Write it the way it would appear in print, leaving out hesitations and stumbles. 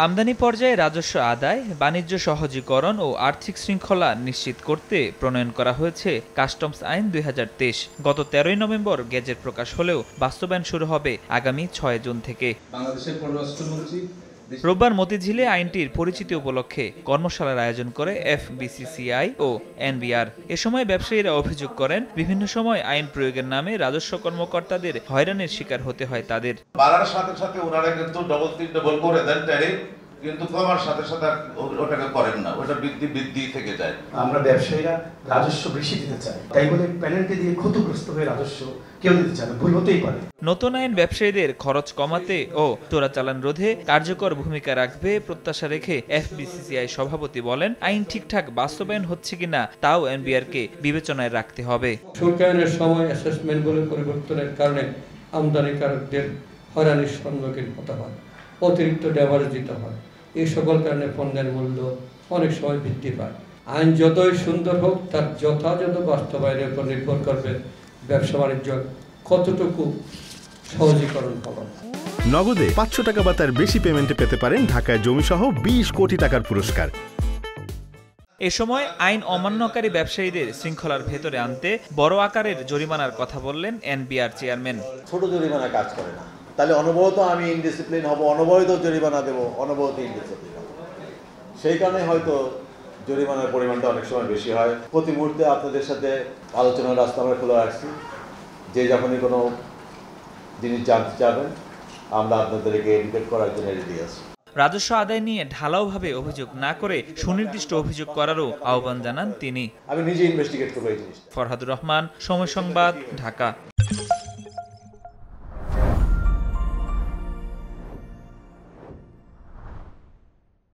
আমদানি পর্যায়ে রাজস্ব আদায়, বাণিজ্য সহজীকরণ ও আর্থিক শৃঙ্খলা নিশ্চিত করতে প্রণয়ন করা হয়েছে কাস্টমস আইন ২০২৩। গত ১৩ই নভেম্বর গেজেট প্রকাশ হলেও বাস্তবায়ন শুরু হবে আগামী ৬ জুন থেকে। রোববার মতিঝিলে আইনটির পরিচিতি উপলক্ষে কর্মশালার আয়োজন করে এফবিসিসিআই ও এনবিআর। এ সময় ব্যবসায়ীরা অভিযোগ করেন, বিভিন্ন সময় আইন প্রয়োগের নামে রাজস্ব কর্মকর্তাদের হয়রানির শিকার হতে হয় তাদের। বাড়ার সাথে সাথে ওনারা কিন্তু ডবল করে দেন ট্যারিফ, কিন্তু কমার সাথে সাথে ওটাকে করেন না, ওটা বৃদ্ধি থেকে যায়। আমরা ব্যবসায়ীরা রাজস্ব বেশি দিতে চাই, তাই বলে পেনাল্টি দিয়ে ক্ষতিগ্রস্ত হয়ে রাজস্ব কেউ দিতে চায় না, ভুল হতেই পারে। নতুন আইন ব্যবসায়ীদের খরচ কমাতে ও চোরাচালান রোধে কার্যকর ভূমিকা রাখবে প্রত্যাশা রেখে এফবিসিসিআই সভাপতি বলেন, আইন ঠিকঠাক বাস্তবায়ন হচ্ছে কিনা তাও এনবিআরকে বিবেচনায় রাখতে হবে। শুল্কায়নের সময় অ্যাসেসমেন্টগুলো পরিবর্তনের কারণে আমদানিকারকদের হয়রানির সম্মুখীন হতে হয়, অতিরিক্ত ড্যামারেজ দিতে হয়। এই সকল কারণে পণ্যের মূল্য অনেক সময় বৃদ্ধি পায়। আইন যতই সুন্দর হোক, তার যথাযথ বাস্তবায়নের উপর নির্ভর করবে ব্যবসা বাণিজ্য কতটুকু সহজীকরণ হবে। নগদে ৫০০ টাকা বা তার বেশি পেমেন্টে পেতে পারেন ঢাকায় জমিসহ ২০ কোটি টাকার পুরস্কার। এ সময় আইন অমান্যকারী ব্যবসায়ীদের শৃঙ্খলার ভেতরে আনতে বড় আকারের জরিমানার কথা বললেন এনবিআর চেয়ারম্যান। ছোট জরিমানা কাজ করে না, তাহলে অনবরত আমি ইনডিসিপ্লিন হব, অনবরত জরিমানা দেবো, অনবরত ইনডিসিপ্লিন হব। সেই কারণে হয়তো জরিমানার পরিমাণটা অনেক সময় বেশি হয়। প্রতি মুহূর্তে আপনাদের সাথে আলোচনার রাস্তা আমরা খোলা রাখছি, যে যখনই কোনো জিনিস জানতে চাবেন আমরা আপনাদেরকে এডুকেট করার জন্য রেডি আছি। রাজস্ব আদায় নিয়ে ঢালাওভাবে অভিযোগ না করে সুনির্দিষ্ট অভিযোগ করারও আহ্বান জানান তিনি। আমি নিজে ইনভেস্টিগেট করবো এই জিনিসটা। ফরহাদুর রহমান, সময় সংবাদ, ঢাকা।